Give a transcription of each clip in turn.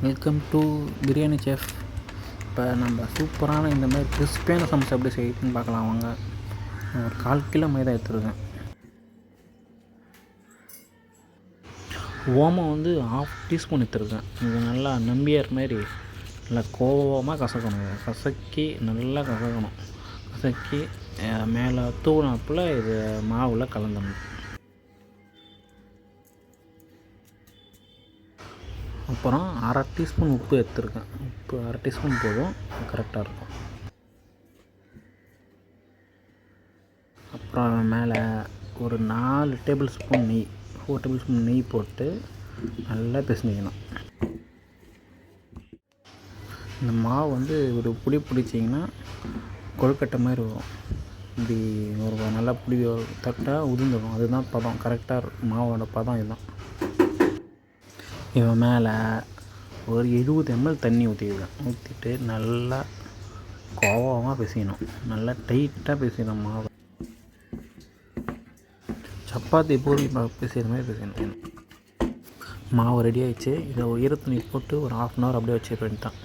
Welcome to biryani chef. இப்போ நம்ம சூப்பரான இந்த மாதிரி கிறிஸ்பியான சமோசா எப்படி செய்யுதுன்னு பார்க்கலாம் வாங்க. நான் ஒரு 1/4 கிலோ மைதா எடுத்துருக்கேன். ஓமம் வந்து 1/2 டீஸ்பூன் எடுத்துருக்கேன். இது நல்லா நம்பியார் மாதிரி நல்லா கோவமாக கசக்கணும். கசக்கி நல்லா கசக்கணும். கசக்கி மேலே தூணாப்பில் இது மாவில் கலந்துடணும். அப்புறம் 1/2 டீஸ்பூன் உப்பு எடுத்துருக்கேன். உப்பு 1/2 டீஸ்பூன் போதும், கரெக்டாக இருக்கும். அப்புறம் மேலே ஒரு 4 டேபிள் ஸ்பூன் நெய், 4 டேபிள் ஸ்பூன் நெய் போட்டு நல்லா பிசைஞ்சிக்கணும். இந்த மாவு வந்து ஒரு பிடிச்சிங்கன்னா கொழுக்கட்டை மாதிரி வரும். இப்படி ஒரு நல்லா தட்டாக உதிர்ந்துடும். அதுதான் பதம், கரெக்டாக இருக்கும். மாவோட பதம் இதுதான். இவன் மேலே ஒரு 70 ml தண்ணி ஊற்றிட்டு நல்லா கோவமாக பிசையணும். நல்லா டைட்டாக பிசையணும். மாவை சப்பாத்தி பூரி பிசைகிற மாதிரி பிசையணும். மாவு ரெடி ஆகிடுச்சு. இதை ஈரத்துணி போட்டு ஒரு 1/2 hour அப்படியே வச்சு பண்ணிட்டான்.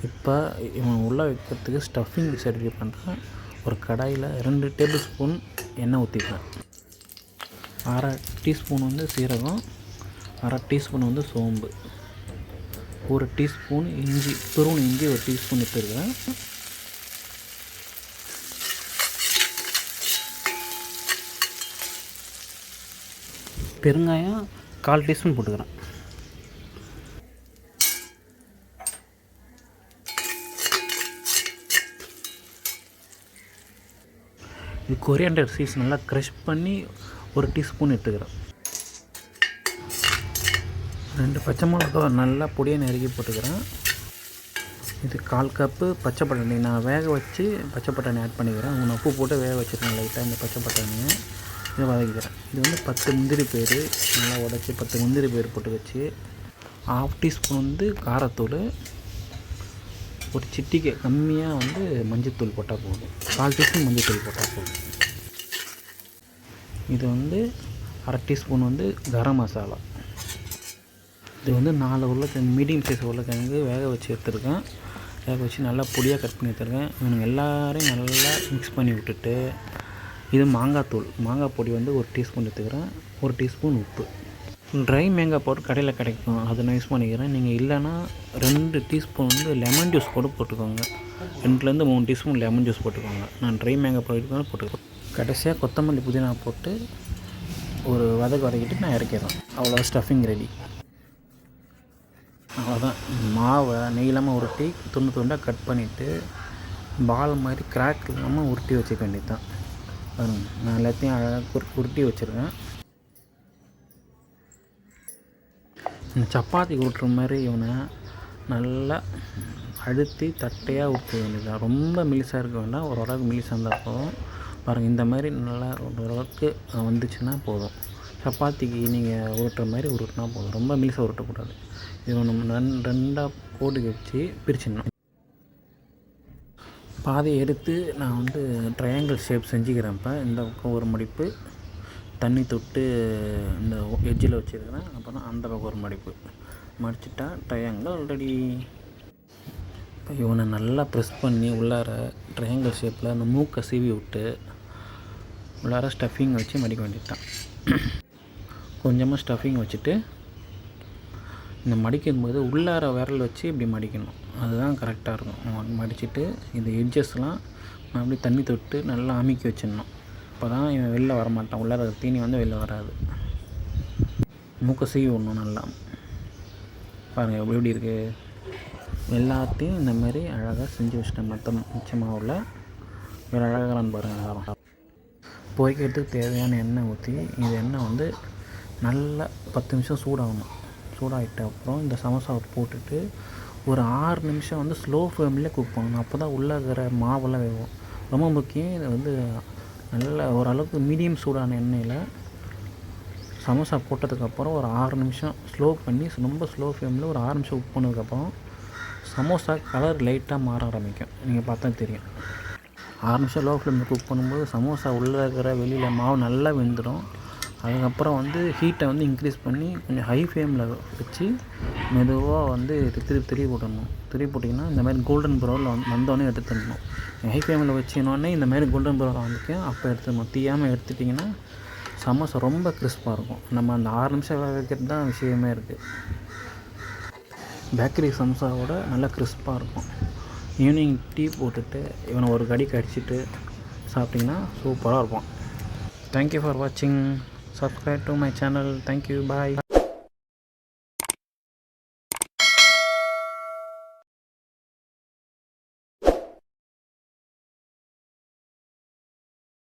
இப்போ இவன் உள்ளே வைக்கிறதுக்கு ஸ்டஃபிங் ரெடி பண்ணுறேன். ஒரு கடாயில் 2 டேபிள் ஸ்பூன் எண்ணெய் ஊற்றிப்பேன். 1/2 டீஸ்பூன் வந்து சீரகம், 1/2 டீஸ்பூன் வந்து சோம்பு, 1 டீஸ்பூன் இஞ்சி, துருவன இஞ்சி 1 டீஸ்பூன் எடுத்துருக்கேன். பெருங்காயம் 1/4 டீஸ்பூன் போட்டுக்கிறேன். இது கொரியாண்டர் சீட்ஸ் நல்லா க்ரஷ் பண்ணி 1 டீஸ்பூன் எடுத்துக்கிறேன். 2 பச்சை மிளகா நல்லா பொடியை நறுக்கி போட்டுக்கிறேன். இது 1/4 கப்பு பச்சை பட்டாணி நான் வேக வச்சு பச்சை பட்டாணி ஆட் பண்ணிக்கிறேன். உப்பு போட்டு வேக வச்சுருக்கேன் லைட்டாக. இந்த பச்சை பட்டாணியை இதை வதக்கிக்கிறேன். இது வந்து 10 முந்திரி பயிறு நல்லா உடச்சி 10 முந்திரி பயிறு போட்டு வச்சு 1/2 டீஸ்பூன் வந்து காரத்தூள், ஒரு சிட்டிக்கு கம்மியாக வந்து மஞ்சத்தூள் போட்டால் போதும். 1/4 டீஸ்பூன் மஞ்சத்தூள் போட்டால் போதும். இது வந்து 1/2 டீஸ்பூன் வந்து கரம் மசாலா. இது வந்து 4 உருளைக்கிழங்கு, மீடியம் சைஸ் உருளைக்கிழங்கு வேக வச்சு எடுத்துருக்கேன். வேக வச்சு நல்லா பொடியாக கட் பண்ணி எடுத்துருக்கேன். இவனுங்க எல்லாரையும் நல்லா மிக்ஸ் பண்ணி விட்டுட்டு, இது மாங்காய் பொடி வந்து 1 டீஸ்பூன் எடுத்துக்கிறேன். 1 டீஸ்பூன் உப்பு. ட்ரை மேங்காய் பவுடர் கடையில் கிடைக்கும், அதை நான் யூஸ் பண்ணிக்கிறேன். நீங்கள் இல்லைன்னா 2 டீஸ்பூன் வந்து லெமன் ஜூஸ் கூட போட்டுக்கோங்க. 2லேருந்து 3 டீஸ்பூன் லெமன் ஜூஸ் போட்டுக்கோங்க. நான் ட்ரை மேங்காய் பவுடர் போட்டுக்கிறேன். கடைசியாக கொத்தமல்லி புதினா போட்டு ஒரு வதக்கிட்டு நான் இறக்கிறேன். அவ்வளோ ஸ்டஃபிங் ரெடி. அவ்வளோதான். மாவை நெய்யில்லாமல் உருட்டி துண்டாக கட் பண்ணிவிட்டு பால் மாதிரி கிராக் இல்லாமல் உருட்டி வச்சுக்க வேண்டியது தான். நான் எல்லாத்தையும் அழகாக உருட்டி வச்சுருக்கேன். இந்த சப்பாத்தி உருட்டுற மாதிரி இவனை நல்லா அழுத்தி தட்டையாக ஊற்ற வேண்டியது. ரொம்ப மெலிசாக இருக்க வேண்டாம், ஓரளவுக்கு மெலிசாக இருந்தால் போதும். பாருங்கள், இந்த மாதிரி நல்லா ஓரளவுக்கு வந்துச்சுன்னா போதும். சப்பாத்திக்கு நீங்கள் உருட்டுற மாதிரி உருட்டினா போதும், ரொம்ப மெலிசாக உருட்டக்கூடாது. இது நம்ம 2ஆக போட்டு வச்சு பிரிச்சிடணும். பாதியை எடுத்து நான் வந்து ட்ரையாங்கிள் ஷேப் செஞ்சுக்கிறேன். இப்போ இந்த பக்கம் ஒரு மடிப்பு தண்ணி தொட்டு இந்த எட்ஜில் வச்சுருக்கிறேன். அப்புறம் அந்த பக்கம் ஒரு மடிச்சிட்டா ட்ரையாங்கிள் ஆல்ரெடி. இப்போ இவனை நல்லா ப்ரெஸ் பண்ணி உள்ளார ட்ரையாங்கிள் ஷேப்பில் அந்த மூக்கை சீவி விட்டு உள்ளார ஸ்டஃபிங் வச்சு மடிக்க வேண்டியதுதான். கொஞ்சமாக ஸ்டஃபிங் வச்சுட்டு இந்த மடிக்கும்போது உள்ளார விரல் வச்சு இப்படி மடிக்கணும். அதுதான் கரெக்டாக இருக்கும். மடிச்சுட்டு இந்த எட்ஜஸ்லாம் அப்படி தண்ணி தொட்டு நல்லா அமுக்கி வச்சிடணும். அப்போ தான் இவன் வெளில வரமாட்டான். உள்ளார தீனி வந்து வெளில வராது. மூக்கை சீவி விடணும் நல்லா. பாருங்கள் எப்படி இருக்குது. எல்லாத்தையும் இந்த மாதிரி அழகாக செஞ்சு வச்சிட்டேன். மிச்சமாவில் வேறு அழகான்னு பாருங்கள். பொரிக்கிறதுக்கு தேவையான எண்ணெய் ஊற்றி, இந்த எண்ணெய் வந்து நல்லா 10 நிமிஷம் சூடாகணும். சூடாகிட்ட அப்புறம் இந்த சமோசாவை போட்டுட்டு ஒரு 6 நிமிஷம் வந்து ஸ்லோ ஃப்ளேம்லேயே குக் பண்ணணும். அப்போ தான் உள்ளே இருக்கிற மாவெல்லாம் வேகும். ரொம்ப முக்கியம். இது வந்து நல்ல ஓரளவுக்கு மீடியம் சூடான எண்ணெயில் சமோசா போட்டதுக்கப்புறம் ஒரு 6 நிமிஷம் ஸ்லோ பண்ணி, ரொம்ப ஸ்லோ ஃப்ளேமில் ஒரு 6 நிமிஷம் குக் பண்ணதுக்கப்புறம் சமோசா கலர் லைட்டாக மாற ஆரம்பிக்கும். நீங்கள் பார்த்தா தெரியும். 6 நிமிஷம் லோ ஃப்ளேமில் குக் பண்ணும்போது சமோசா உள்ளே இருக்கிற வெளியில் மாவு நல்லா வெந்துடும். அதுக்கப்புறம் வந்து ஹீட்டை வந்து இன்க்ரீஸ் பண்ணி கொஞ்சம் ஹை ஃப்ளேமில் வச்சு மெதுவாக வந்து திருப்பி போட்டுடணும். திருப்பி போட்டிங்கன்னா இந்த மாதிரி கோல்டன் ப்ரௌனில் வந்தோடனே எடுத்து தரணும். ஹை ஃப்ளேமில் வச்சினோடனே இந்த மாதிரி கோல்டன் ப்ரௌனில் வந்துட்டு அப்போ எடுத்துடணும். தீயாமல் எடுத்துட்டிங்கன்னா சமோசா ரொம்ப கிறிஸ்பாக இருக்கும். நம்ம அந்த 6 நிமிஷம் வேக வைக்கிறது தான் விஷயமே இருக்குது. பேக்கரி சமோசாவோட நல்லா கிறிஸ்பாக இருக்கும். ஈவினிங் டீ போட்டுட்டு இவனை ஒரு கடி கடிச்சிட்டு சாப்பிட்டிங்கன்னா சூப்பராக இருக்கும். தேங்க்யூ ஃபார் வாட்சிங். Subscribe to my channel. Thank you. Bye.